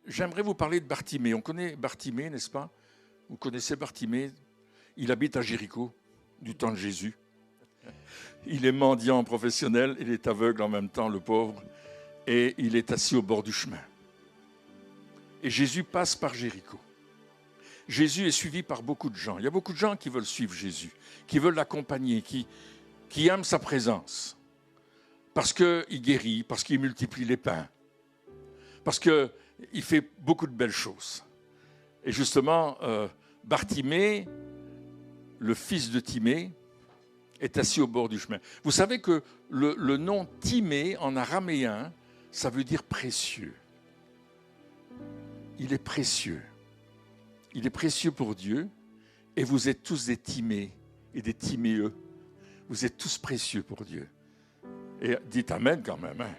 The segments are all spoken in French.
J'aimerais vous parler de Bartimée. On connaît Bartimée, n'est-ce pas? Vous connaissez Bartimée? Il habite à Jéricho, du temps de Jésus. Il est mendiant professionnel, il est aveugle en même temps, le pauvre, et il est assis au bord du chemin. Et Jésus passe par Jéricho. Jésus est suivi par beaucoup de gens. Il y a beaucoup de gens qui veulent suivre Jésus, qui veulent l'accompagner, qui aiment sa présence. Parce qu'il guérit, parce qu'il multiplie les pains, parce qu'il fait beaucoup de belles choses. Et justement, Bartimée, le fils de Timée, est assis au bord du chemin. Vous savez que le nom Timée, en araméen, ça veut dire précieux. Il est précieux. Il est précieux pour Dieu. Et vous êtes tous des Timées et des Timéeux. Vous êtes tous précieux pour Dieu. Et dites Amen quand même. Hein.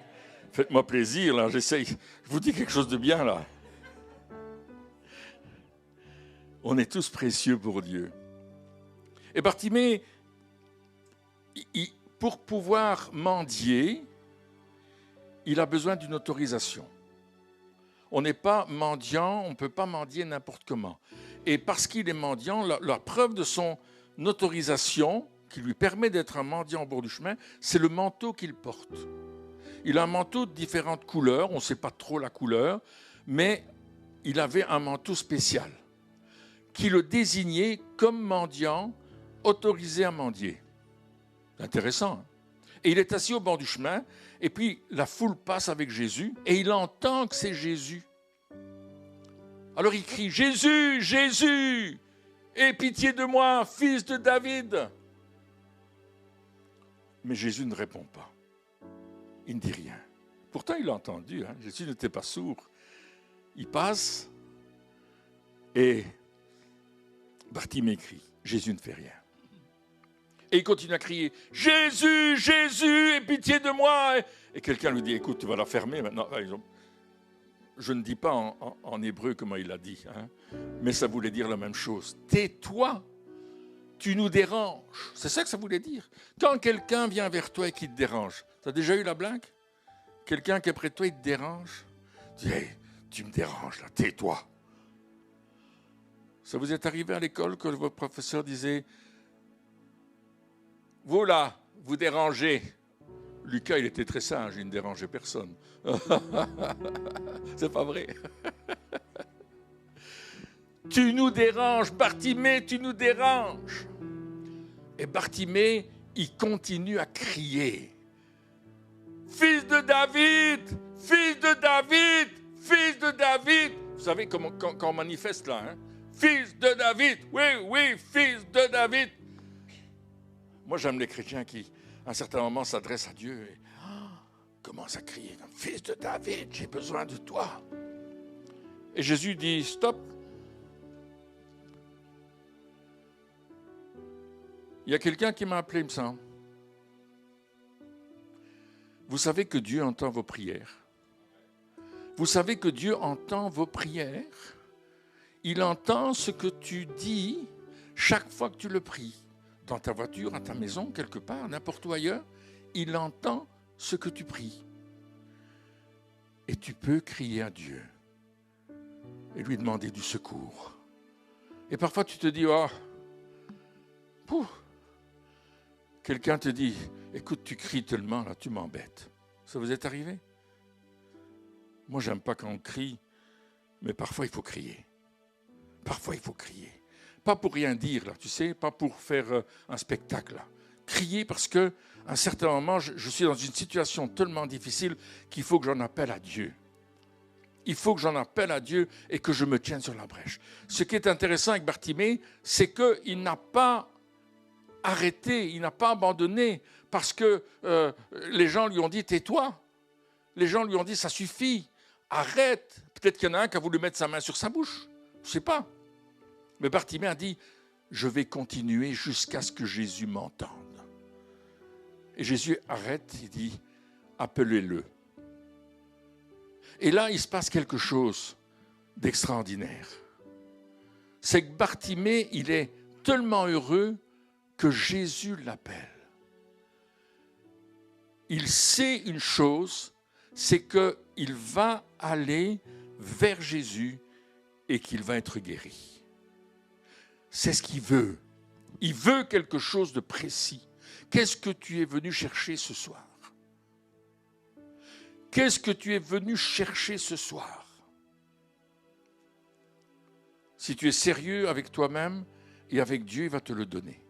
Faites-moi plaisir, là. J'essaye. Je vous dis quelque chose de bien, là. On est tous précieux pour Dieu. Et Bartimée, pour pouvoir mendier, il a besoin d'une autorisation. On n'est pas mendiant, on ne peut pas mendier n'importe comment. Et parce qu'il est mendiant, la preuve de son autorisation, qui lui permet d'être un mendiant au bord du chemin, c'est le manteau qu'il porte. Il a un manteau de différentes couleurs, on ne sait pas trop la couleur, mais il avait un manteau spécial qui le désignait comme mendiant, autorisé à mendier. C'est intéressant. Hein? Et il est assis au bord du chemin, et puis la foule passe avec Jésus, et il entend que c'est Jésus. Alors il crie « Jésus, Jésus, aie pitié de moi, fils de David !» Mais Jésus ne répond pas. Il ne dit rien. Pourtant, il l'a entendu. Hein? Jésus n'était pas sourd. Il passe, et Bartimée crie. Jésus ne fait rien. Et il continue à crier « Jésus, Jésus, aie pitié de moi !» Et quelqu'un lui dit « Écoute, tu vas la fermer maintenant. » Je ne dis pas en hébreu comment il l'a dit, hein, mais ça voulait dire la même chose. « Tais-toi, tu nous déranges. » C'est ça que ça voulait dire. Quand quelqu'un vient vers toi et qui te dérange, tu as déjà eu la blague? Quelqu'un qui est près de toi, il te dérange. Tu dis « Hey, tu me déranges là, tais-toi. » Ça vous est arrivé à l'école que votre professeur disait « Vous là, vous dérangez. » Lucas, il était très sage, il ne dérangeait personne. C'est pas vrai. Tu nous déranges, Bartimée, tu nous déranges. Et Bartimée, il continue à crier. Fils de David, fils de David, fils de David. Vous savez quand on manifeste là, hein? Fils de David, oui, oui, fils de David. Moi, j'aime les chrétiens qui, à un certain moment, s'adressent à Dieu et commencent à crier « Fils de David, j'ai besoin de toi !» Et Jésus dit « Stop !» Il y a quelqu'un qui m'a appelé, il me semble. Vous savez que Dieu entend vos prières. Vous savez que Dieu entend vos prières. Il entend ce que tu dis chaque fois que tu le pries. Dans ta voiture, à ta maison, quelque part, n'importe où ailleurs, il entend ce que tu pries. Et tu peux crier à Dieu et lui demander du secours. Et parfois tu te dis, oh, pouf. Quelqu'un te dit, écoute, tu cries tellement, là, tu m'embêtes. Ça vous est arrivé? Moi, j'aime pas quand on crie, mais parfois il faut crier. Parfois il faut crier. Pas pour rien dire, là, tu sais, pas pour faire un spectacle. Là. Crier parce qu'à un certain moment, je suis dans une situation tellement difficile qu'il faut que j'en appelle à Dieu. Il faut que j'en appelle à Dieu et que je me tienne sur la brèche. Ce qui est intéressant avec Bartimée, c'est qu'il n'a pas arrêté, il n'a pas abandonné parce que les gens lui ont dit « tais-toi ». Les gens lui ont dit « ça suffit, arrête ». Peut-être qu'il y en a un qui a voulu mettre sa main sur sa bouche, je ne sais pas. Mais Bartimée a dit, je vais continuer jusqu'à ce que Jésus m'entende. Et Jésus arrête, il dit, appelez-le. Et là, il se passe quelque chose d'extraordinaire. C'est que Bartimée, il est tellement heureux que Jésus l'appelle. Il sait une chose, c'est qu'il va aller vers Jésus et qu'il va être guéri. C'est ce qu'il veut. Il veut quelque chose de précis. Qu'est-ce que tu es venu chercher ce soir? Qu'est-ce que tu es venu chercher ce soir? Si tu es sérieux avec toi-même et avec Dieu, il va te le donner.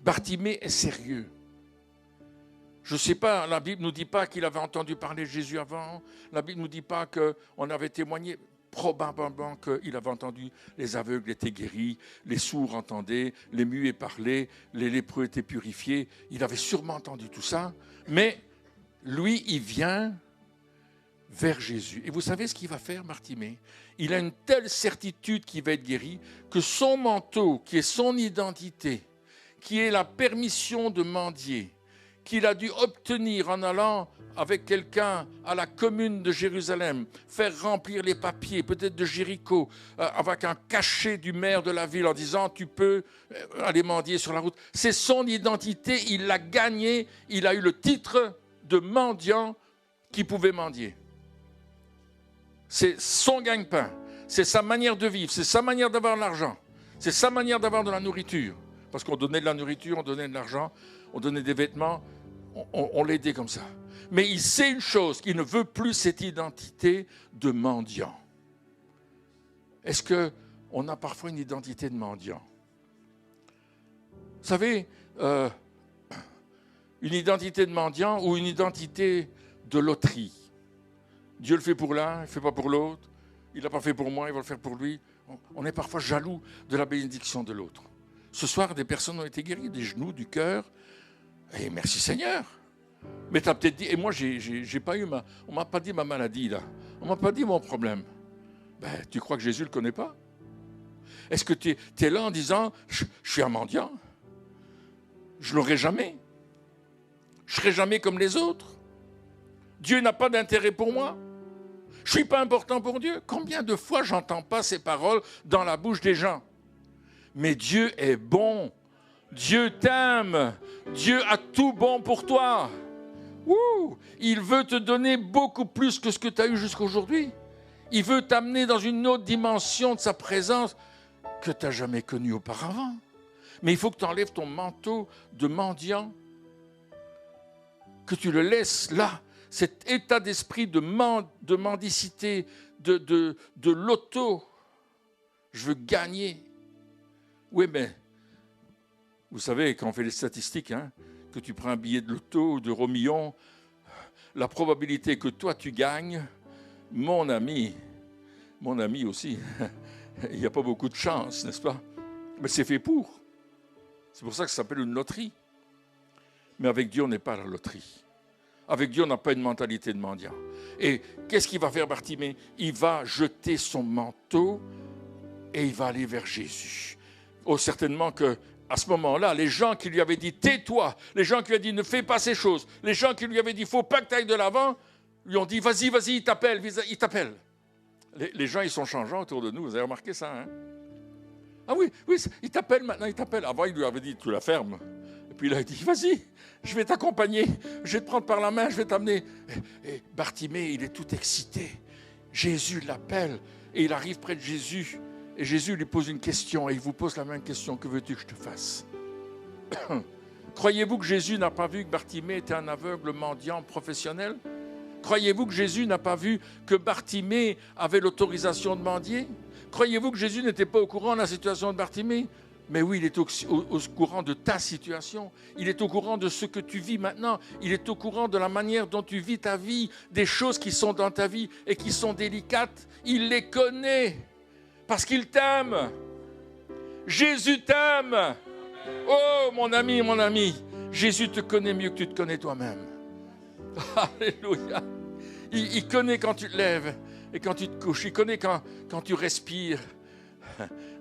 Bartimée est sérieux. Je ne sais pas, la Bible ne nous dit pas qu'il avait entendu parler de Jésus avant. La Bible ne nous dit pas qu'on avait témoigné. Probablement qu'il avait entendu, les aveugles étaient guéris, les sourds entendaient, les muets parlaient, les lépreux étaient purifiés. Il avait sûrement entendu tout ça. Mais lui, il vient vers Jésus. Et vous savez ce qu'il va faire, Bartimée? Il a une telle certitude qu'il va être guéri que son manteau, qui est son identité, qui est la permission de mendier, qu'il a dû obtenir en allant avec quelqu'un à la commune de Jérusalem, faire remplir les papiers, peut-être de Jéricho, avec un cachet du maire de la ville en disant « tu peux aller mendier sur la route ». C'est son identité, il l'a gagnée, il a eu le titre de mendiant qui pouvait mendier. C'est son gagne-pain, c'est sa manière de vivre, c'est sa manière d'avoir de l'argent, c'est sa manière d'avoir de la nourriture. Parce qu'on donnait de la nourriture, on donnait de l'argent, on donnait des vêtements, on l'aidait comme ça. Mais il sait une chose, qu'il ne veut plus cette identité de mendiant. Est-ce qu'on a parfois une identité de mendiant? Vous savez, une identité de mendiant ou une identité de loterie. Dieu le fait pour l'un, il ne fait pas pour l'autre. Il ne l'a pas fait pour moi, il va le faire pour lui. On est parfois jaloux de la bénédiction de l'autre. Ce soir, des personnes ont été guéries, des genoux, du cœur. Et merci Seigneur. Mais tu as peut-être dit, et moi, j'ai pas eu on ne m'a pas dit ma maladie, là. On ne m'a pas dit mon problème. Ben, tu crois que Jésus ne le connaît pas? Est-ce que tu es là en disant, je suis un mendiant? Je ne l'aurai jamais. Je ne serai jamais comme les autres. Dieu n'a pas d'intérêt pour moi. Je ne suis pas important pour Dieu. Combien de fois j'entends pas ces paroles dans la bouche des gens? Mais Dieu est bon. Dieu t'aime. Dieu a tout bon pour toi. Il veut te donner beaucoup plus que ce que tu as eu jusqu'à aujourd'hui. Il veut t'amener dans une autre dimension de sa présence que tu n'as jamais connue auparavant. Mais il faut que tu enlèves ton manteau de mendiant, que tu le laisses là. Cet état d'esprit de mendicité, de loto. Je veux gagner. Oui, mais vous savez, quand on fait les statistiques, que tu prends un billet de loto ou d'euro million, la probabilité que toi tu gagnes, mon ami aussi, il n'y a pas beaucoup de chance, n'est-ce pas? Mais c'est fait pour. C'est pour ça que ça s'appelle une loterie. Mais avec Dieu, on n'est pas à la loterie. Avec Dieu, on n'a pas une mentalité de mendiant. Et qu'est-ce qu'il va faire, Bartimée? Il va jeter son manteau et il va aller vers Jésus. Oh, certainement qu'à ce moment-là, les gens qui lui avaient dit « tais-toi », les gens qui lui avaient dit « ne fais pas ces choses », les gens qui lui avaient dit « il ne faut pas que tu ailles de l'avant », lui ont dit « vas-y, il t'appelle, il t'appelle ». Les gens, ils sont changeants autour de nous, vous avez remarqué ça, Ah oui, il t'appelle maintenant, il t'appelle. Avant, il lui avait dit « tu la fermes ». Et puis il a dit « vas-y, je vais t'accompagner, je vais te prendre par la main, je vais t'amener ». Et Bartimée, il est tout excité. Jésus l'appelle et il arrive près de Jésus. Et Jésus lui pose une question et il vous pose la même question. Que veux-tu que je te fasse? Croyez-vous que Jésus n'a pas vu que Bartimée était un aveugle mendiant professionnel? Croyez-vous que Jésus n'a pas vu que Bartimée avait l'autorisation de mendier? Croyez-vous que Jésus n'était pas au courant de la situation de Bartimée? Mais oui, il est au courant de ta situation. Il est au courant de ce que tu vis maintenant. Il est au courant de la manière dont tu vis ta vie, des choses qui sont dans ta vie et qui sont délicates. Il les connaît parce qu'il t'aime. Jésus t'aime. Oh, mon ami, Jésus te connaît mieux que tu te connais toi-même. Alléluia. Il connaît quand tu te lèves et quand tu te couches. Il connaît quand tu respires.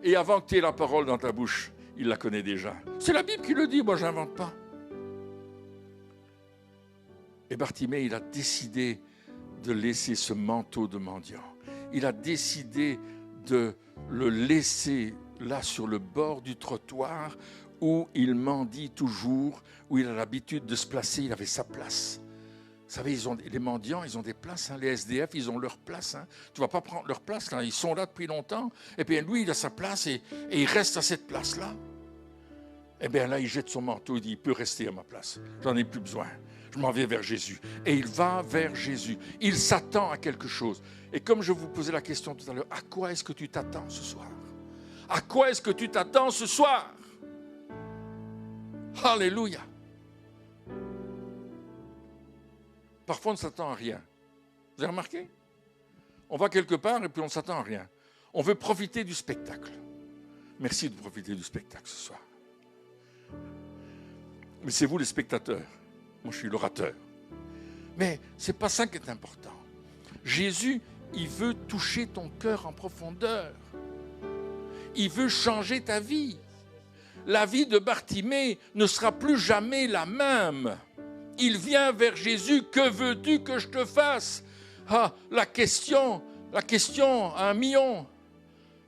Et avant que tu aies la parole dans ta bouche, il la connaît déjà. C'est la Bible qui le dit, moi je n'invente pas. Et Bartimée, il a décidé de laisser ce manteau de mendiant. Il a décidé de le laisser là sur le bord du trottoir où il mendie toujours, où il a l'habitude de se placer, il avait sa place. Vous savez, les mendiants, ils ont des places. Hein, les SDF, ils ont leur place. Hein. Tu ne vas pas prendre leur place. Là. Ils sont là depuis longtemps. Et bien, lui, il a sa place et il reste à cette place-là. Et bien là, il jette son manteau. Il dit, il peut rester à ma place. J'en ai plus besoin. Je m'en vais vers Jésus. Et il va vers Jésus. Il s'attend à quelque chose. Et comme je vous posais la question tout à l'heure, à quoi est-ce que tu t'attends ce soir? À quoi est-ce que tu t'attends ce soir? Alléluia. Parfois, on ne s'attend à rien. Vous avez remarqué? On va quelque part et puis on ne s'attend à rien. On veut profiter du spectacle. Merci de profiter du spectacle ce soir. Mais c'est vous les spectateurs. Moi, je suis l'orateur. Mais ce n'est pas ça qui est important. Jésus, il veut toucher ton cœur en profondeur. Il veut changer ta vie. La vie de Bartimée ne sera plus jamais la même. Il vient vers Jésus, que veux-tu que je te fasse? Ah, la question à 1 million.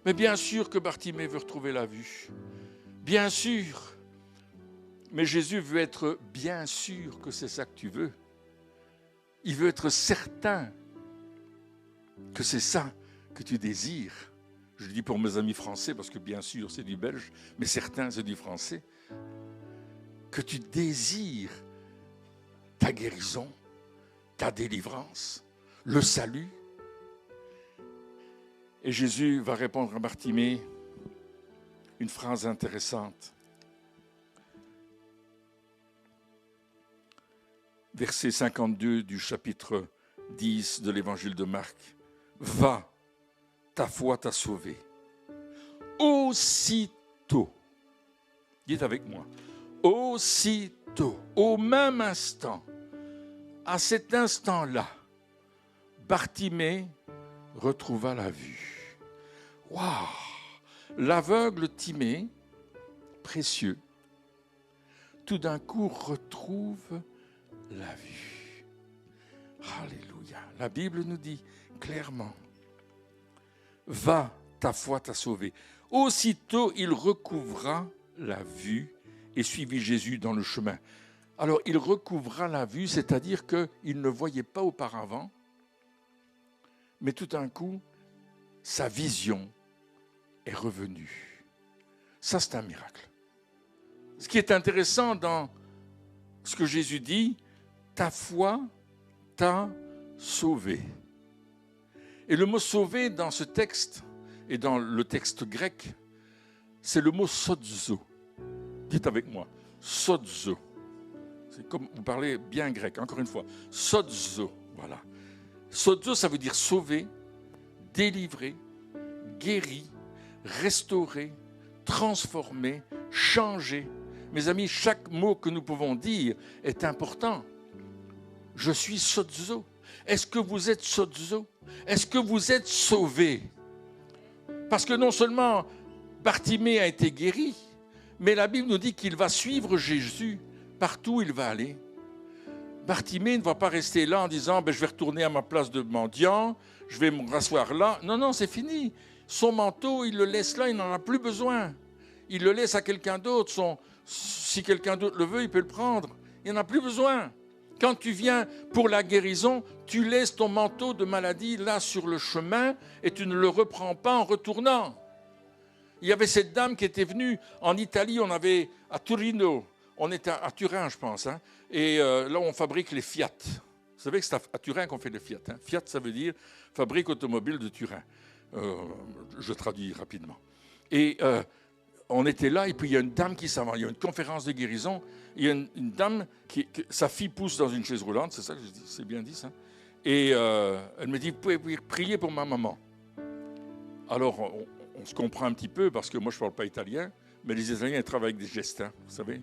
Mais bien sûr que Bartimée veut retrouver la vue. Bien sûr. Mais Jésus veut être bien sûr que c'est ça que tu veux. Il veut être certain que c'est ça que tu désires. Je le dis pour mes amis français, parce que bien sûr c'est du belge, mais certain c'est du français. Que tu désires ta guérison, ta délivrance, le salut. Et Jésus va répondre à Bartimée une phrase intéressante. Verset 52 du chapitre 10 de l'évangile de Marc. Va, ta foi t'a sauvé. Aussitôt, dites avec moi, aussitôt, au même instant, à cet instant-là, Bartimée retrouva la vue. Waouh! L'aveugle Timée, précieux, tout d'un coup retrouve la vue. Alléluia. La Bible nous dit clairement, va, ta foi t'a sauvé. Aussitôt, il recouvra la vue et suivit Jésus dans le chemin. Alors, il recouvra la vue, c'est-à-dire qu'il ne voyait pas auparavant, mais tout d'un coup, sa vision est revenue. Ça, c'est un miracle. Ce qui est intéressant dans ce que Jésus dit, ta foi t'a sauvé. Et le mot sauvé dans ce texte, et dans le texte grec, c'est le mot sozo. Dites avec moi, sozo. C'est comme vous parlez bien grec, encore une fois. Sozo, voilà. Sozo, ça veut dire sauver, délivrer, guérir, restaurer, transformer, changer. Mes amis, chaque mot que nous pouvons dire est important. Je suis sozo. Est-ce que vous êtes sozo? Est-ce que vous êtes sauvé? Parce que non seulement Bartimée a été guéri, mais la Bible nous dit qu'il va suivre Jésus partout où il va aller. Bartimée ne va pas rester là en disant je vais retourner à ma place de mendiant, je vais me rasseoir là. Non, c'est fini. Son manteau, il le laisse là, il n'en a plus besoin. Il le laisse à quelqu'un d'autre. Si quelqu'un d'autre le veut, il peut le prendre. Il n'en a plus besoin. Quand tu viens pour la guérison, tu laisses ton manteau de maladie là sur le chemin et tu ne le reprends pas en retournant. Il y avait cette dame qui était venue en Italie, on avait à Torino, on était à Turin je pense, hein, et là on fabrique les Fiat. Vous savez que c'est à Turin qu'on fait les Fiat. Hein. Fiat ça veut dire fabrique automobile de Turin. Je traduis rapidement. Et on était là et puis il y a une dame qui s'avance, il y a une conférence de guérison, il y a une dame sa fille pousse dans une chaise roulante, c'est ça que je dis, c'est bien dit ça. Et elle me dit, vous pouvez prier pour ma maman. Alors on se comprend un petit peu parce que moi je ne parle pas italien, mais les Italiens ils travaillent avec des gestes, hein, vous savez.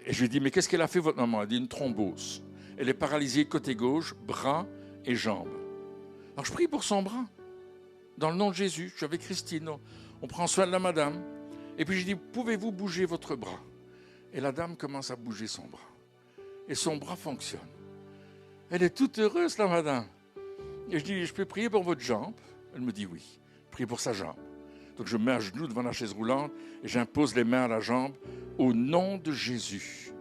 Et je lui dis, mais qu'est-ce qu'elle a fait votre maman? Elle dit une thrombose. Elle est paralysée côté gauche, bras et jambes. Alors je prie pour son bras. Dans le nom de Jésus, je suis avec Christine, on prend soin de la madame. Et puis je dis, pouvez-vous bouger votre bras? Et la dame commence à bouger son bras. Et son bras fonctionne. Elle est toute heureuse, la madame. Et je dis, je peux prier pour votre jambe? Elle me dit oui. Je prie pour sa jambe. Donc je me mets à genoux devant la chaise roulante et j'impose les mains à la jambe au nom de Jésus.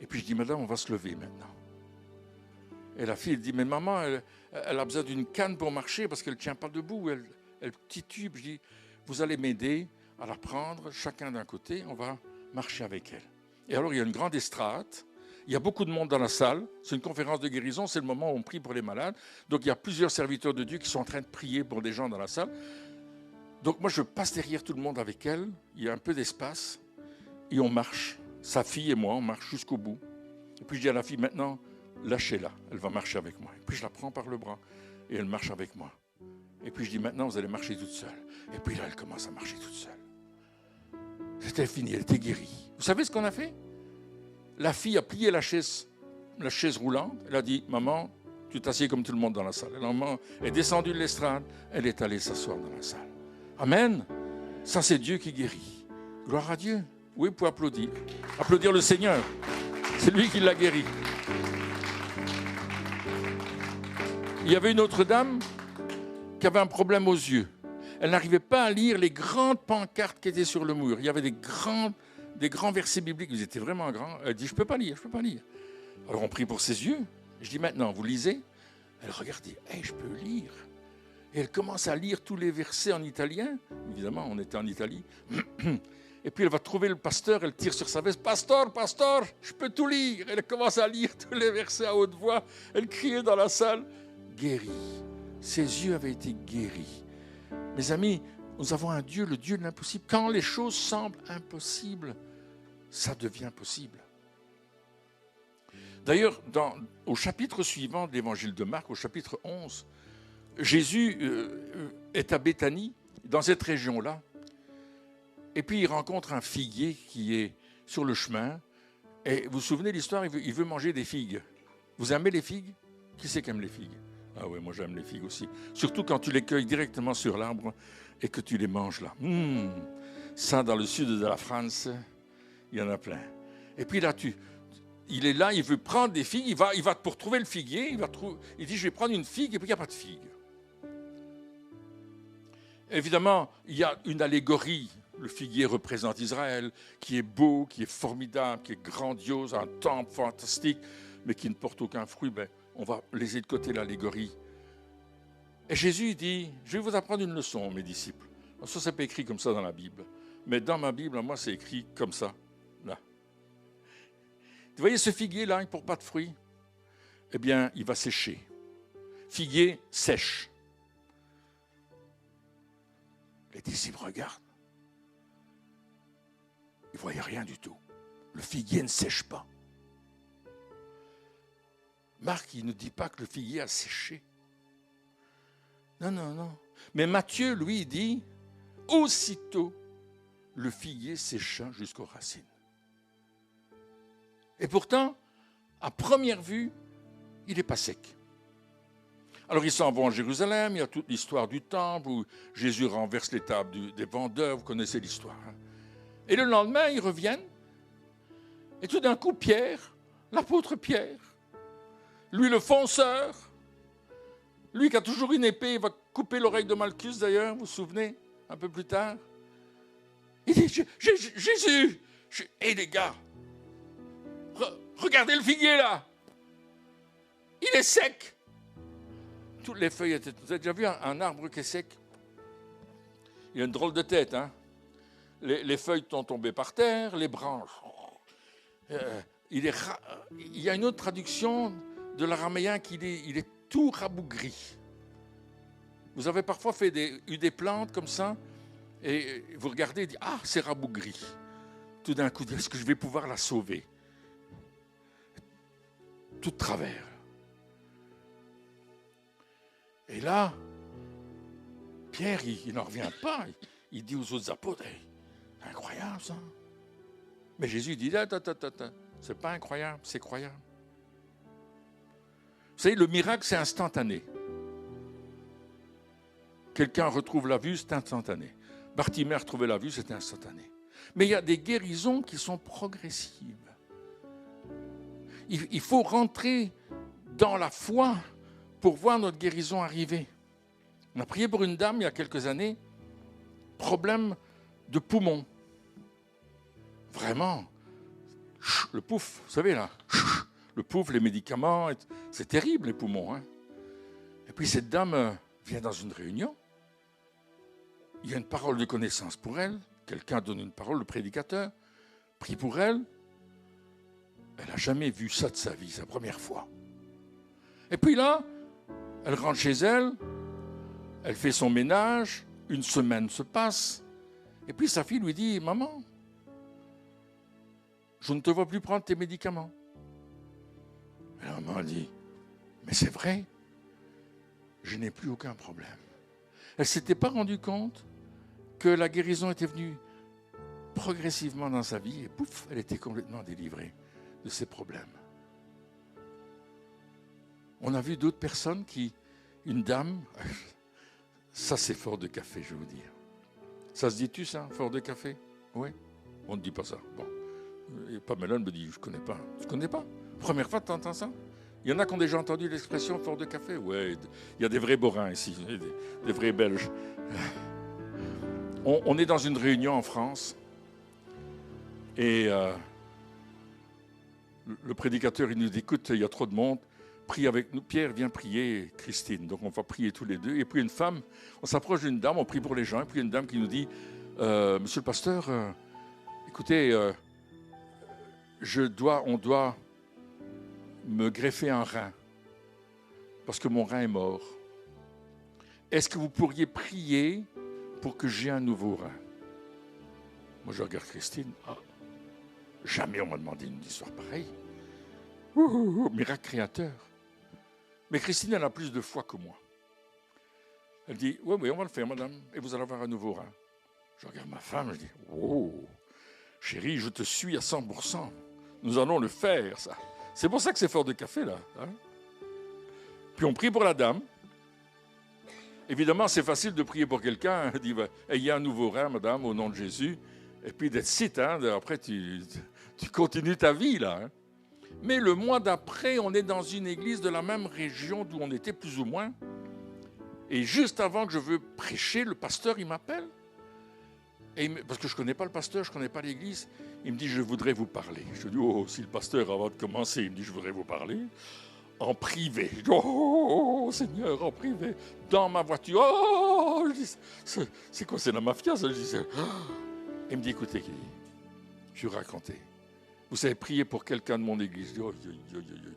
Et puis je dis, madame, on va se lever maintenant. Et la fille dit, mais maman, elle a besoin d'une canne pour marcher parce qu'elle ne tient pas debout, elle titube. Je dis, vous allez m'aider à la prendre, chacun d'un côté, on va marcher avec elle. Et alors, il y a une grande estrade, il y a beaucoup de monde dans la salle, c'est une conférence de guérison, c'est le moment où on prie pour les malades. Donc, il y a plusieurs serviteurs de Dieu qui sont en train de prier pour des gens dans la salle. Donc, moi, je passe derrière tout le monde avec elle, il y a un peu d'espace, et on marche. Sa fille et moi, on marche jusqu'au bout. Et puis, je dis à la fille, maintenant, lâchez-la, elle va marcher avec moi. Et puis, je la prends par le bras, et elle marche avec moi. Et puis, je dis, maintenant, vous allez marcher toute seule. Et puis là, elle commence à marcher toute seule. C'était fini, elle était guérie. Vous savez ce qu'on a fait? La fille a plié la chaise roulante. Elle a dit, maman, tu t'assieds comme tout le monde dans la salle. Elle est descendue de l'estrade, elle est allée s'asseoir dans la salle. Amen. Ça, c'est Dieu qui guérit. Gloire à Dieu. Oui, vous pouvez applaudir. Applaudir le Seigneur. C'est lui qui l'a guéri. Il y avait une autre dame qui avait un problème aux yeux. Elle n'arrivait pas à lire les grandes pancartes qui étaient sur le mur. Il y avait des grands versets bibliques, ils étaient vraiment grands. Elle dit, je ne peux pas lire. Alors on prie pour ses yeux. Je dis, maintenant, vous lisez? Elle regardait, hey, je peux lire. Et elle commence à lire tous les versets en italien. Évidemment, on était en Italie. Et puis elle va trouver le pasteur, elle tire sur sa veste, pasteur, je peux tout lire. Elle commence à lire tous les versets à haute voix. Elle criait dans la salle, guérie. Ses yeux avaient été guéris. Mes amis, nous avons un Dieu, le Dieu de l'impossible. Quand les choses semblent impossibles, ça devient possible. D'ailleurs, au chapitre suivant de l'évangile de Marc, au chapitre 11, Jésus est à Béthanie, dans cette région-là, et puis il rencontre un figuier qui est sur le chemin. Et vous vous souvenez de l'histoire, il veut manger des figues. Vous aimez les figues? Qui c'est qui aime les figues? Ah oui, moi j'aime les figues aussi. Surtout quand tu les cueilles directement sur l'arbre et que tu les manges là. Ça, dans le sud de la France, il y en a plein. Et puis là, il est là, il veut prendre des figues, il va pour trouver le figuier, il dit, je vais prendre une figue, et puis il n'y a pas de figue. Évidemment, il y a une allégorie. Le figuier représente Israël, qui est beau, qui est formidable, qui est grandiose, un temple fantastique, mais qui ne porte aucun fruit. On va laisser de côté l'allégorie. Et Jésus dit, je vais vous apprendre une leçon, mes disciples. Ça, c'est pas écrit comme ça dans la Bible. Mais dans ma Bible, moi, c'est écrit comme ça, là. Vous voyez ce figuier-là, il ne porte pas de fruits? Eh bien, il va sécher. Figuier sèche. Les disciples regardent. Ils ne voyaient rien du tout. Le figuier ne sèche pas. Marc, il ne dit pas que le figuier a séché. Non. Mais Matthieu, lui, dit, aussitôt, le figuier sécha jusqu'aux racines. Et pourtant, à première vue, il n'est pas sec. Alors ils s'en vont à Jérusalem, il y a toute l'histoire du temple où Jésus renverse les tables des vendeurs, vous connaissez l'histoire. Et le lendemain, ils reviennent. Et tout d'un coup, Pierre, l'apôtre Pierre, lui le fonceur, lui qui a toujours une épée, il va couper l'oreille de Malchus d'ailleurs, vous vous souvenez, un peu plus tard. Il dit, Jésus, hé les gars, regardez le figuier là, il est sec. Toutes les feuilles étaient... Vous avez déjà vu un arbre qui est sec? Il a une drôle de tête, hein? Les feuilles sont tombées par terre, les branches. Il y a une autre traduction de l'araméen qu'il est tout rabougri. Vous avez parfois eu des plantes comme ça, et vous regardez et dites, ah, c'est rabougri. Tout d'un coup, est-ce que je vais pouvoir la sauver? Tout de travers. Et là, Pierre, il n'en revient pas. Il dit aux autres apôtres, hey, c'est incroyable ça. Mais Jésus dit, c'est pas incroyable, c'est croyable. Vous savez, le miracle, c'est instantané. Quelqu'un retrouve la vue, c'est instantané. Bartimée a retrouvé la vue, c'est instantané. Mais il y a des guérisons qui sont progressives. Il faut rentrer dans la foi pour voir notre guérison arriver. On a prié pour une dame il y a quelques années, problème de poumon. Vraiment, le pouf, vous savez là, le pouf, les médicaments, c'est terrible les poumons. Hein. Et puis cette dame vient dans une réunion, il y a une parole de connaissance pour elle, quelqu'un donne une parole, le prédicateur, prie pour elle. Elle n'a jamais vu ça de sa vie, c'est la première fois. Et puis là, elle rentre chez elle, elle fait son ménage, une semaine se passe, et puis sa fille lui dit « Maman, je ne te vois plus prendre tes médicaments. » Et la maman dit « Mais c'est vrai, je n'ai plus aucun problème. » Elle ne s'était pas rendue compte que la guérison était venue progressivement dans sa vie, et pouf, elle était complètement délivrée de ses problèmes. On a vu d'autres personnes une dame, ça c'est fort de café, je vais vous dire. Ça se dit-tu ça, fort de café? Oui, on ne dit pas ça. Bon. Et Pamela me dit, je ne connais pas. Tu ne connais pas? Première fois que tu entends ça? Il y en a qui ont déjà entendu l'expression fort de café? Oui, il y a des vrais borains ici, des vrais Belges. On est dans une réunion en France et le prédicateur, il nous dit, écoute, il y a trop de monde, prie avec nous. Pierre, viens prier Christine. Donc on va prier tous les deux. Et puis une femme, on s'approche d'une dame, on prie pour les gens. Et puis une dame qui nous dit, monsieur le pasteur, écoutez, on doit me greffer un rein parce que mon rein est mort. Est-ce que vous pourriez prier pour que j'ai un nouveau rein? Moi, je regarde Christine. Ah, jamais on m'a demandé une histoire pareille. Miracle créateur. Mais Christine, elle a plus de foi que moi. Elle dit, oui, on va le faire, madame, et vous allez avoir un nouveau rein. Je regarde ma femme, je dis, oh, chérie, je te suis à 100%. Nous allons le faire, ça. C'est pour ça que c'est fort de café, là. Hein? Puis on prie pour la dame. Évidemment, c'est facile de prier pour quelqu'un. Elle dit, ayez un nouveau rein, madame, au nom de Jésus. Et puis d'être site, hein, après, tu continues ta vie, là. Hein? Mais le mois d'après, on est dans une église de la même région d'où on était plus ou moins. Et juste avant que je veux prêcher, le pasteur, il m'appelle. Parce que je ne connais pas le pasteur, je ne connais pas l'église. Il me dit, je voudrais vous parler. Je dis, oh, si le pasteur, avant de commencer, il me dit, je voudrais vous parler. En privé. Je dis, oh, Seigneur, en privé. Dans ma voiture. Oh, je dis, c'est quoi, c'est la mafia, ça? Je dis, il me dit, écoutez, je vais raconter. Vous savez, prier pour quelqu'un de mon église. Je dis, oh,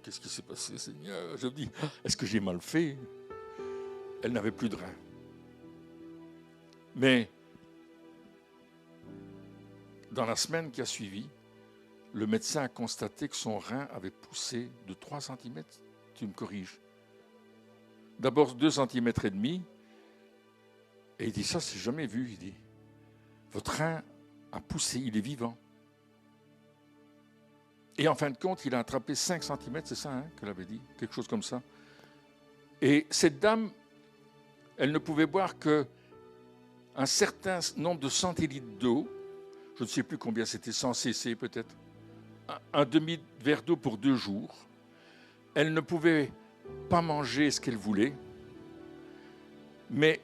qu'est-ce qui s'est passé, Seigneur? Je me dis, est-ce que j'ai mal fait? Elle n'avait plus de rein. Mais dans la semaine qui a suivi, le médecin a constaté que son rein avait poussé de 3 cm. Tu me corriges. D'abord 2,5 cm. Et il dit, ça, c'est jamais vu. Il dit, votre rein a poussé, il est vivant. Et en fin de compte, il a attrapé 5 cm, c'est ça qu'elle avait dit, quelque chose comme ça. Et cette dame, elle ne pouvait boire qu'un certain nombre de centilitres d'eau. Je ne sais plus combien c'était, 100 cc peut-être. Un demi-verre d'eau pour 2 jours. Elle ne pouvait pas manger ce qu'elle voulait. Mais,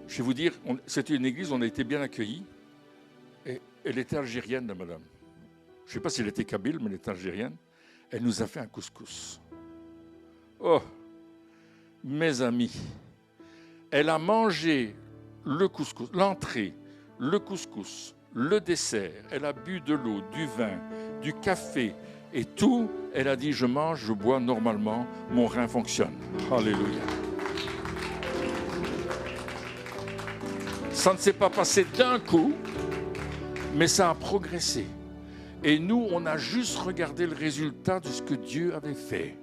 je vais vous dire, c'était une église où on a été bien accueillis. Et elle était algérienne, la madame. Je ne sais pas si elle était kabyle, mais elle était algérienne. Elle nous a fait un couscous. Oh, mes amis, elle a mangé le couscous, l'entrée, le couscous, le dessert. Elle a bu de l'eau, du vin, du café et tout. Elle a dit, je mange, je bois normalement, mon rein fonctionne. Alléluia. Ça ne s'est pas passé d'un coup, mais ça a progressé. Et nous, on a juste regardé le résultat de ce que Dieu avait fait.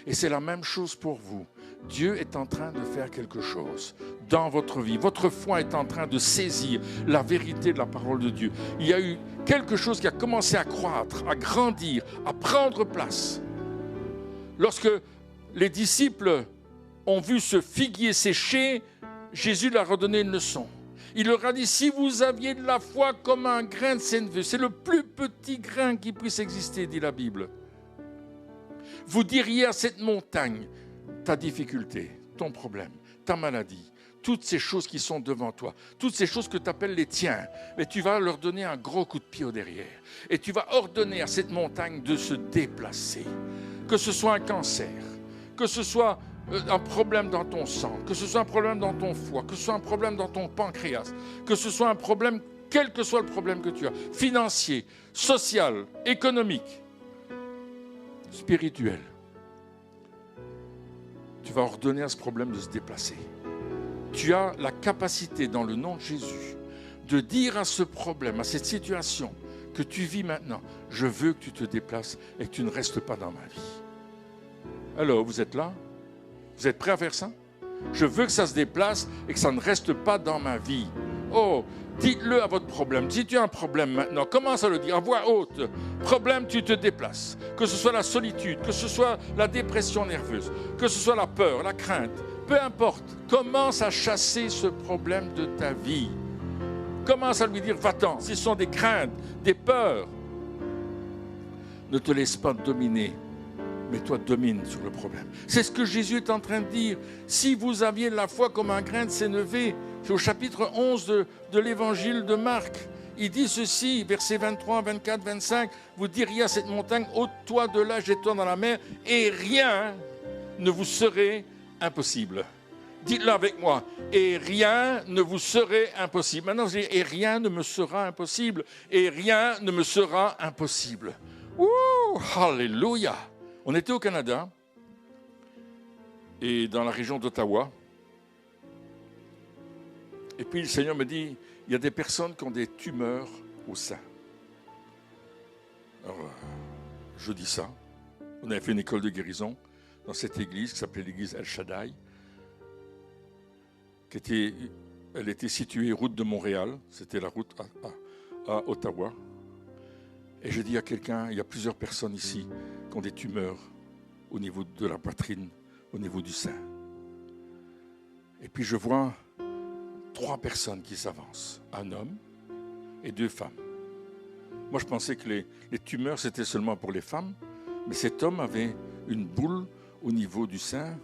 Et c'est la même chose pour vous. Dieu est en train de faire quelque chose dans votre vie. Votre foi est en train de saisir la vérité de la parole de Dieu. Il y a eu quelque chose qui a commencé à croître, à grandir, à prendre place. Lorsque les disciples ont vu ce figuier sécher, Jésus leur a donné une leçon. Il leur a dit, si vous aviez de la foi comme un grain de sénévé, c'est le plus petit grain qui puisse exister, dit la Bible. Vous diriez à cette montagne, ta difficulté, ton problème, ta maladie, toutes ces choses qui sont devant toi, toutes ces choses que tu appelles les tiens, mais tu vas leur donner un gros coup de pied au derrière. Et tu vas ordonner à cette montagne de se déplacer. Que ce soit un cancer, que ce soit un problème dans ton sang, que ce soit un problème dans ton foie, que ce soit un problème dans ton pancréas, que ce soit un problème, quel que soit le problème que tu as, financier, social, économique, spirituel. Tu vas ordonner à ce problème de se déplacer. Tu as la capacité, dans le nom de Jésus, de dire à ce problème, à cette situation que tu vis maintenant, je veux que tu te déplaces et que tu ne restes pas dans ma vie. Alors, vous êtes là? Vous êtes prêts à faire ça? Je veux que ça se déplace et que ça ne reste pas dans ma vie. Oh, dites-le à votre problème. Si tu as un problème maintenant, commence à le dire à voix haute. Problème, tu te déplaces. Que ce soit la solitude, que ce soit la dépression nerveuse, que ce soit la peur, la crainte, peu importe. Commence à chasser ce problème de ta vie. Commence à lui dire, va-t'en. Si ce sont des craintes, des peurs, ne te laisse pas dominer. Mais toi, domine sur le problème. C'est ce que Jésus est en train de dire. Si vous aviez la foi comme un grain de sénévé, c'est au chapitre 11 de l'évangile de Marc. Il dit ceci, versets 23, 24, 25, vous diriez à cette montagne, ôte-toi de là, jette-toi dans la mer, et rien ne vous serait impossible. Dites-le avec moi, et rien ne vous serait impossible. Maintenant, vous dites, et rien ne me sera impossible, et rien ne me sera impossible. Ouh, alléluia! On était au Canada, et dans la région d'Ottawa, et puis le Seigneur me dit, il y a des personnes qui ont des tumeurs au sein. Alors, je dis ça. On avait fait une école de guérison dans cette église qui s'appelait l'église El Shaddai. Elle était située route de Montréal. C'était la route à Ottawa. Et je dis à quelqu'un, il y a plusieurs personnes ici qui ont des tumeurs au niveau de la poitrine, au niveau du sein. Et puis je vois 3 personnes qui s'avancent, un homme et 2 femmes. Moi, je pensais que les tumeurs, c'était seulement pour les femmes, mais cet homme avait une boule au niveau du sein.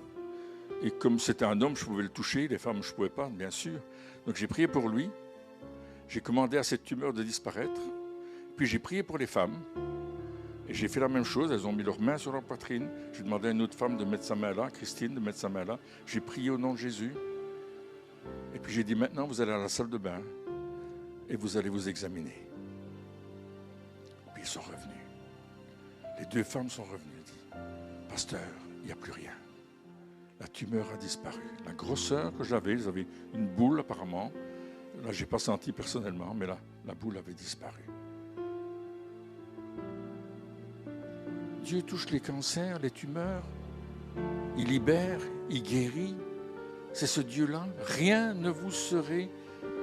Et comme c'était un homme, je pouvais le toucher, les femmes, je ne pouvais pas, bien sûr. Donc j'ai prié pour lui, j'ai commandé à cette tumeur de disparaître, puis j'ai prié pour les femmes, et j'ai fait la même chose, elles ont mis leurs mains sur leur poitrine, j'ai demandé à une autre femme de mettre sa main là, Christine, de mettre sa main là, j'ai prié au nom de Jésus, et puis j'ai dit, maintenant vous allez à la salle de bain, et vous allez vous examiner. Puis ils sont revenus. Les 2 femmes sont revenues et dit, pasteur, il n'y a plus rien. La tumeur a disparu. La grosseur que j'avais une boule apparemment. Là, je n'ai pas senti personnellement, mais là, la boule avait disparu. Dieu touche les cancers, les tumeurs. Il libère, il guérit. C'est ce Dieu-là. Rien ne vous serait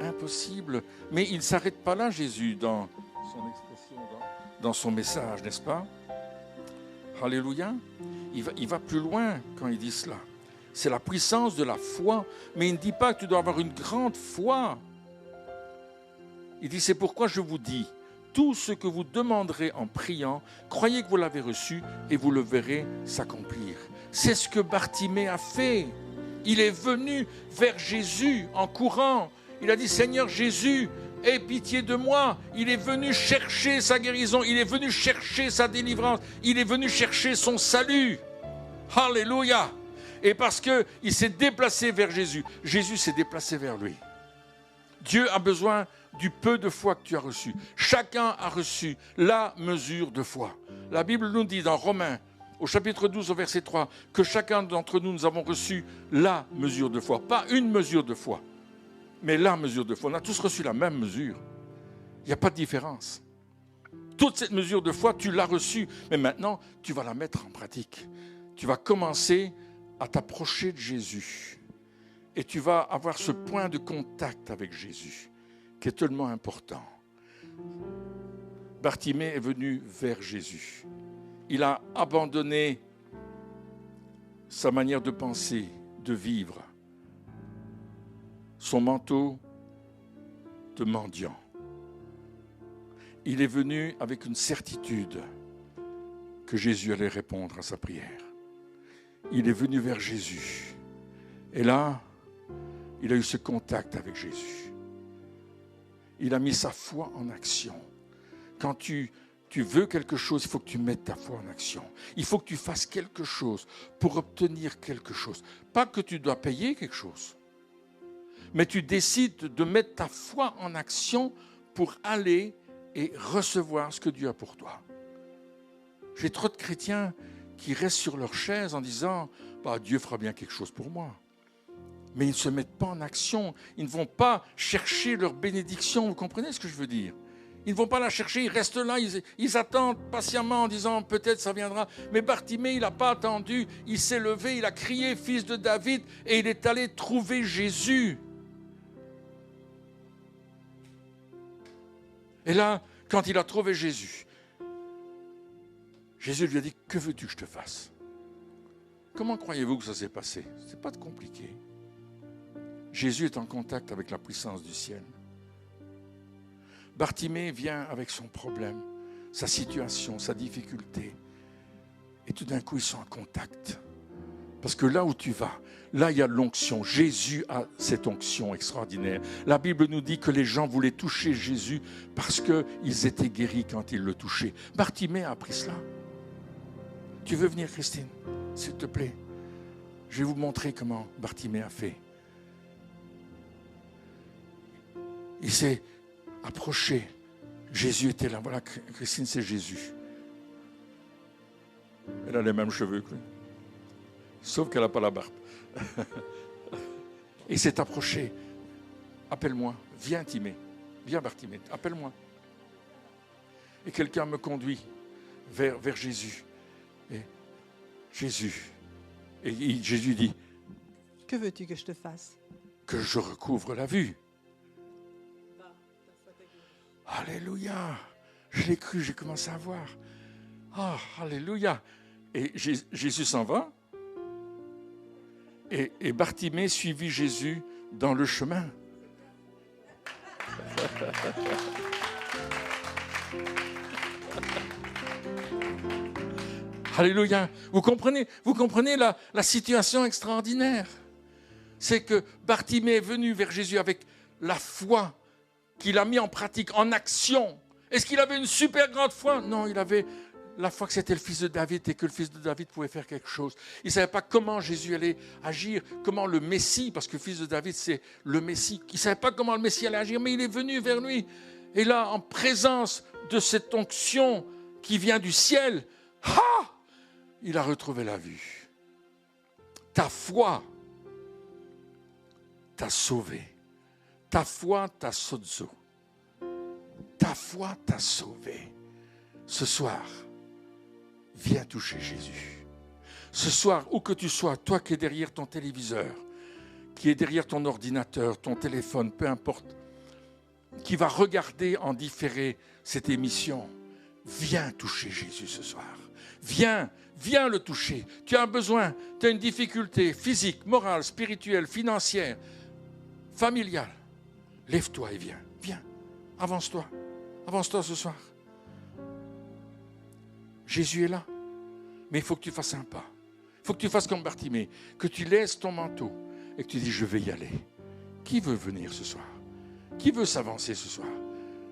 impossible. Mais il ne s'arrête pas là, Jésus, dans son expression, dans son message, n'est-ce pas? Alléluia. Il va plus loin quand il dit cela. C'est la puissance de la foi. Mais il ne dit pas que tu dois avoir une grande foi. Il dit, c'est pourquoi je vous dis, tout ce que vous demanderez en priant, croyez que vous l'avez reçu et vous le verrez s'accomplir. C'est ce que Bartimée a fait. Il est venu vers Jésus en courant. Il a dit, Seigneur Jésus, aie pitié de moi. Il est venu chercher sa guérison. Il est venu chercher sa délivrance. Il est venu chercher son salut. Alléluia. Et parce qu'il s'est déplacé vers Jésus, Jésus s'est déplacé vers lui. Dieu a besoin du peu de foi que tu as reçu. Chacun a reçu la mesure de foi. La Bible nous dit dans Romains, au chapitre 12, au verset 3, que chacun d'entre nous, nous avons reçu la mesure de foi. Pas une mesure de foi, mais la mesure de foi. On a tous reçu la même mesure. Il n'y a pas de différence. Toute cette mesure de foi, tu l'as reçue. Mais maintenant, tu vas la mettre en pratique. Tu vas commencer à t'approcher de Jésus. Et tu vas avoir ce point de contact avec Jésus qui est tellement important. Bartimée est venu vers Jésus. Il a abandonné sa manière de penser, de vivre, son manteau de mendiant. Il est venu avec une certitude que Jésus allait répondre à sa prière. Il est venu vers Jésus. Et là, il a eu ce contact avec Jésus. Il a mis sa foi en action. Quand tu veux quelque chose, il faut que tu mettes ta foi en action. Il faut que tu fasses quelque chose pour obtenir quelque chose. Pas que tu dois payer quelque chose, mais tu décides de mettre ta foi en action pour aller et recevoir ce que Dieu a pour toi. J'ai trop de chrétiens qui restent sur leur chaise en disant « Dieu fera bien quelque chose pour moi ». Mais ils ne se mettent pas en action. Ils ne vont pas chercher leur bénédiction. Vous comprenez ce que je veux dire? Ils ne vont pas la chercher, ils restent là, ils attendent patiemment en disant peut-être ça viendra. Mais Bartimée, il n'a pas attendu, il s'est levé, il a crié fils de David et il est allé trouver Jésus. Et là, quand il a trouvé Jésus, Jésus lui a dit, que veux-tu que je te fasse? Comment croyez-vous que ça s'est passé? Ce n'est pas compliqué. Jésus est en contact avec la puissance du ciel. Bartimée vient avec son problème, sa situation, sa difficulté. Et tout d'un coup, ils sont en contact. Parce que là où tu vas, là, il y a l'onction. Jésus a cette onction extraordinaire. La Bible nous dit que les gens voulaient toucher Jésus parce qu'ils étaient guéris quand ils le touchaient. Bartimée a appris cela. Tu veux venir, Christine? S'il te plaît. Je vais vous montrer comment Bartimée a fait. Il s'est approché. Jésus était là. Voilà, Christine, c'est Jésus. Elle a les mêmes cheveux que lui. Sauf qu'elle n'a pas la barbe. Il s'est approché. Appelle-moi. Viens, Timée. Viens, Bartimée. Appelle-moi. Et quelqu'un me conduit vers Jésus. Et Jésus. Et Jésus dit, que veux-tu que je te fasse? Que je recouvre la vue. Alléluia. Je l'ai cru, j'ai commencé à voir. Ah, alléluia. Et Jésus s'en va. Et Bartimée suivit Jésus dans le chemin. Alléluia. Vous comprenez la situation extraordinaire. C'est que Bartimée est venu vers Jésus avec la foi qu'il a mis en pratique, en action. Est-ce qu'il avait une super grande foi? Non, il avait la foi que c'était le fils de David et que le fils de David pouvait faire quelque chose. Il ne savait pas comment Jésus allait agir, comment le Messie, parce que le fils de David, c'est le Messie. Il ne savait pas comment le Messie allait agir, mais il est venu vers lui. Et là, en présence de cette onction qui vient du ciel, il a retrouvé la vue. Ta foi t'a sauvé. Ta foi t'a sozo. Ta foi t'a sauvé. Ce soir, viens toucher Jésus. Ce soir, où que tu sois, toi qui es derrière ton téléviseur, qui est derrière ton ordinateur, ton téléphone, peu importe, qui va regarder en différé cette émission, viens toucher Jésus ce soir. Viens le toucher. Tu as un besoin, tu as une difficulté physique, morale, spirituelle, financière, familiale. Lève-toi et viens. Avance-toi ce soir. Jésus est là, mais il faut que tu fasses un pas. Il faut que tu fasses comme Bartimée, que tu laisses ton manteau et que tu dis, je vais y aller. Qui veut venir ce soir? Qui veut s'avancer ce soir?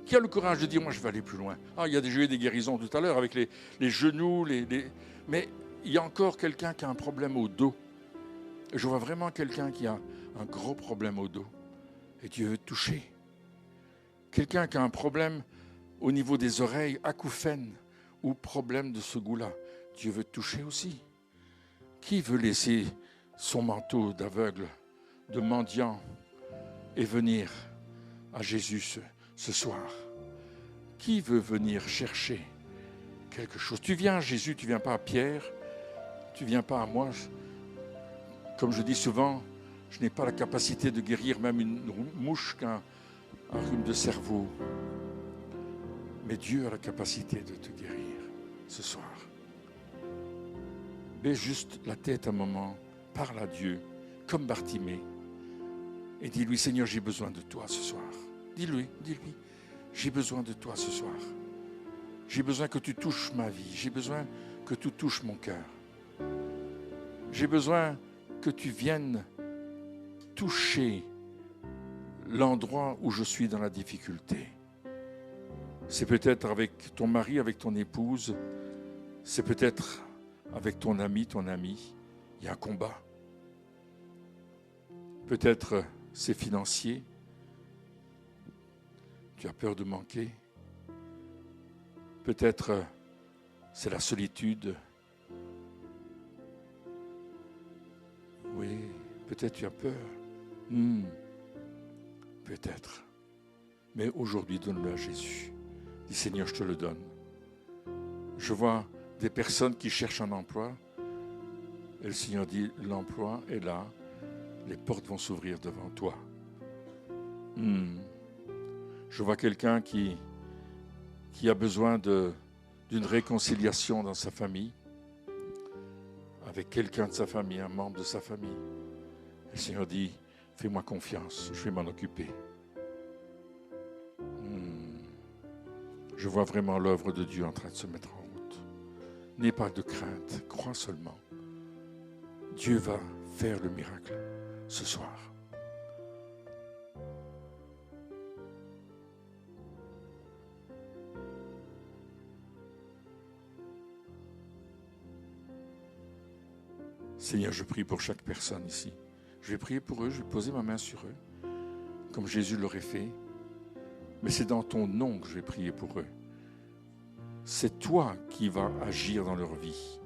Qui a le courage de dire, moi je vais aller plus loin? Il y a déjà eu des guérisons tout à l'heure avec les genoux, mais il y a encore quelqu'un qui a un problème au dos. Je vois vraiment quelqu'un qui a un gros problème au dos. Et Dieu veut te toucher. Quelqu'un qui a un problème au niveau des oreilles, acouphène, ou problème de ce goût-là, Dieu veut te toucher aussi. Qui veut laisser son manteau d'aveugle, de mendiant, et venir à Jésus ce soir? Qui veut venir chercher quelque chose? Tu viens à Jésus, tu ne viens pas à Pierre, tu ne viens pas à moi. Comme je dis souvent, je n'ai pas la capacité de guérir même une mouche qu'un rhume de cerveau. Mais Dieu a la capacité de te guérir ce soir. Baisse juste la tête un moment, parle à Dieu, comme Bartimée, et dis-lui, Seigneur, j'ai besoin de toi ce soir. Dis-lui, j'ai besoin de toi ce soir. J'ai besoin que tu touches ma vie, j'ai besoin que tu touches mon cœur. J'ai besoin que tu viennes toucher l'endroit où je suis dans la difficulté. C'est peut-être avec ton mari, avec ton épouse, c'est peut-être avec ton ami, ton amie. Il y a un combat. Peut-être c'est financier. Tu as peur de manquer. Peut-être c'est la solitude. Oui, peut-être tu as peur. Peut-être. Mais aujourd'hui, donne-le à Jésus. Dis Seigneur, je te le donne. Je vois des personnes qui cherchent un emploi. Et le Seigneur dit, l'emploi est là. Les portes vont s'ouvrir devant toi. Je vois quelqu'un qui a besoin d'une réconciliation dans sa famille, avec quelqu'un de sa famille, un membre de sa famille. Et le Seigneur dit, fais-moi confiance, je vais m'en occuper. Je vois vraiment l'œuvre de Dieu en train de se mettre en route. N'aie pas de crainte, crois seulement. Dieu va faire le miracle ce soir. Seigneur, je prie pour chaque personne ici. Je vais prier pour eux, je vais poser ma main sur eux, comme Jésus l'aurait fait. Mais c'est dans ton nom que je vais prier pour eux. C'est toi qui vas agir dans leur vie.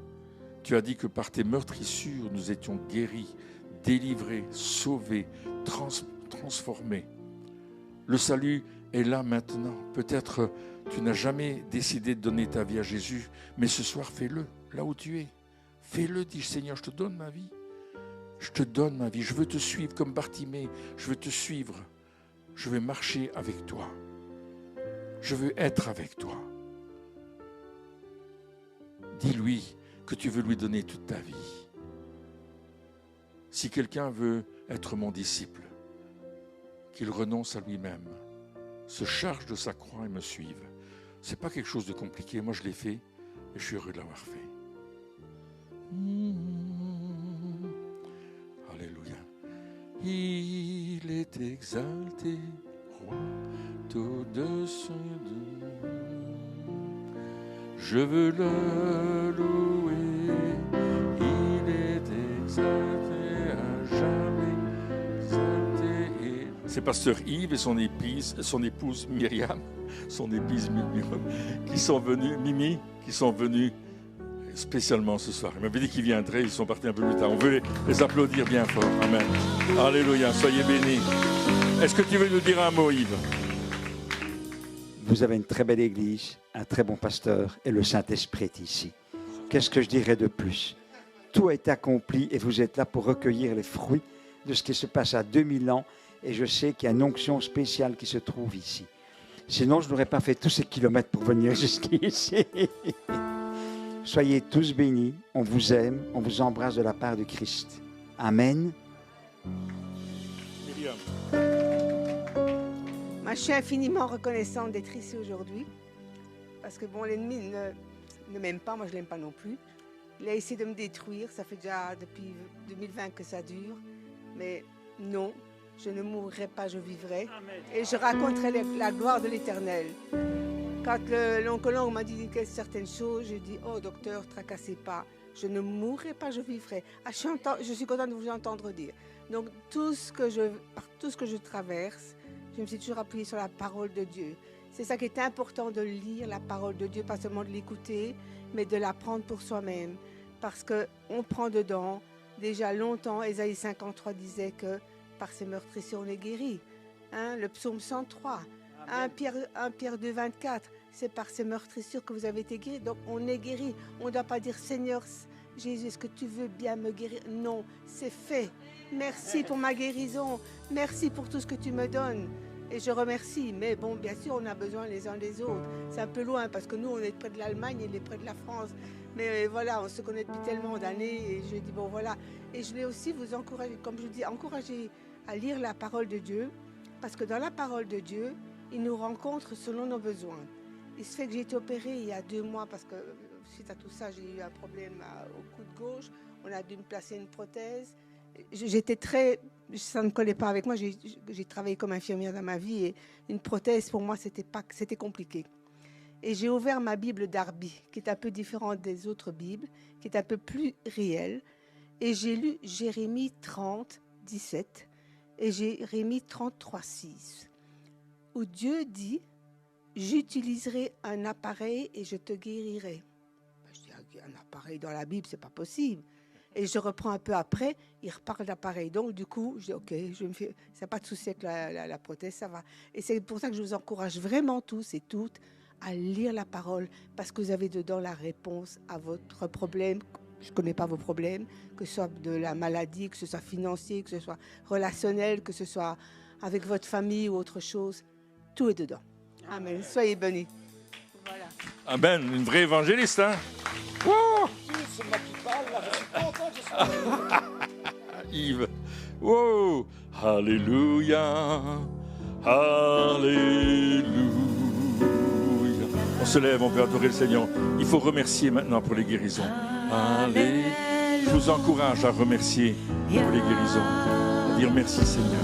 Tu as dit que par tes meurtrissures, nous étions guéris, délivrés, sauvés, transformés. Le salut est là maintenant. Peut-être tu n'as jamais décidé de donner ta vie à Jésus, mais ce soir, fais-le, là où tu es. Fais-le, dis Seigneur, je te donne ma vie. Je te donne ma vie. Je veux te suivre comme Bartimée. Je veux te suivre. Je veux marcher avec toi. Je veux être avec toi. Dis-lui que tu veux lui donner toute ta vie. Si quelqu'un veut être mon disciple, qu'il renonce à lui-même, se charge de sa croix et me suive. Ce n'est pas quelque chose de compliqué. Moi, je l'ai fait et je suis heureux de l'avoir fait. Alléluia. Il est exalté, roi au-dessus de nous. Je veux le louer. Il est exalté à jamais. Exalté. C'est pasteur Yves et son épouse Myriam, son épouse qui sont venus, Mimi, qui sont venus spécialement ce soir. Il m'avait dit qu'ils viendraient, ils sont partis un peu plus tard. On veut les applaudir bien fort. Amen. Alléluia, soyez bénis. Est-ce que tu veux nous dire un mot, Yves? Vous avez une très belle église, un très bon pasteur et le Saint-Esprit est ici. Qu'est-ce que je dirais de plus? Tout a été accompli et vous êtes là pour recueillir les fruits de ce qui se passe à 2000 ans et je sais qu'il y a une onction spéciale qui se trouve ici. Sinon, je n'aurais pas fait tous ces kilomètres pour venir jusqu'ici. Soyez tous bénis, on vous aime, on vous embrasse de la part de Christ. Amen. Moi, je suis infiniment reconnaissante d'être ici aujourd'hui. Parce que bon, l'ennemi ne m'aime pas, moi je ne l'aime pas non plus. Il a essayé de me détruire, ça fait déjà depuis 2020 que ça dure. Mais non, je ne mourrai pas, je vivrai. Amen. Et je raconterai la gloire de l'Éternel. Quand l'oncle Long m'a dit certaines choses, j'ai dit, oh docteur, tracassez pas. Je ne mourrai pas, je vivrai. Ah, je suis contente de vous entendre dire. Donc par tout ce que je traverse, je me suis toujours appuyée sur la parole de Dieu. C'est ça qui est important, de lire la parole de Dieu, pas seulement de l'écouter, mais de l'apprendre pour soi-même. Parce qu'on prend dedans, déjà longtemps, Ésaïe 53 disait que par ses meurtrissures on est guéri. Hein, le psaume 103, 1 Pierre 2, 24, c'est par ses meurtrissures que vous avez été guéris. Donc on est guéri. On ne doit pas dire Seigneur Jésus, est-ce que tu veux bien me guérir? Non, c'est fait. Merci pour ma guérison. Merci pour tout ce que tu me donnes. Et je remercie. Mais bon, bien sûr, on a besoin les uns des autres. C'est un peu loin parce que nous, on est près de l'Allemagne et il est près de la France. Mais voilà, on se connaît depuis tellement d'années. Et je dis, bon, voilà. Et je vais aussi vous encourager, comme je dis, encourager à lire la parole de Dieu. Parce que dans la parole de Dieu, il nous rencontre selon nos besoins. Il se fait que j'ai été opérée il y a 2 mois parce que suite à tout ça, j'ai eu un problème au coude gauche. On a dû me placer une prothèse. j'étais très... Ça ne collait pas avec moi. J'ai travaillé comme infirmière dans ma vie et une prothèse, pour moi, c'était compliqué. Et j'ai ouvert ma Bible Darby, qui est un peu différente des autres Bibles, qui est un peu plus réelle. Et j'ai lu Jérémie 30, 17 et Jérémie 33, 6, où Dieu dit « J'utiliserai un appareil et je te guérirai ». Je dis « Un appareil dans la Bible, c'est pas possible ». Et je reprends un peu après, il reparle d'appareil. Donc, du coup, je dis, OK, ça n'a pas de souci avec la prothèse, ça va. Et c'est pour ça que je vous encourage vraiment tous et toutes à lire la parole, parce que vous avez dedans la réponse à votre problème. Je ne connais pas vos problèmes, que ce soit de la maladie, que ce soit financier, que ce soit relationnel, que ce soit avec votre famille ou autre chose. Tout est dedans. Amen. Soyez bénis. Voilà. Amen. Une vraie évangéliste, hein? Wow. C'est moi qui parle, là, je suis content que je sois Yves. Wow. Alléluia. Alléluia. On se lève, on peut adorer le Seigneur. Il faut remercier maintenant pour les guérisons. Allez. Je vous encourage à remercier pour les guérisons. À dire merci Seigneur.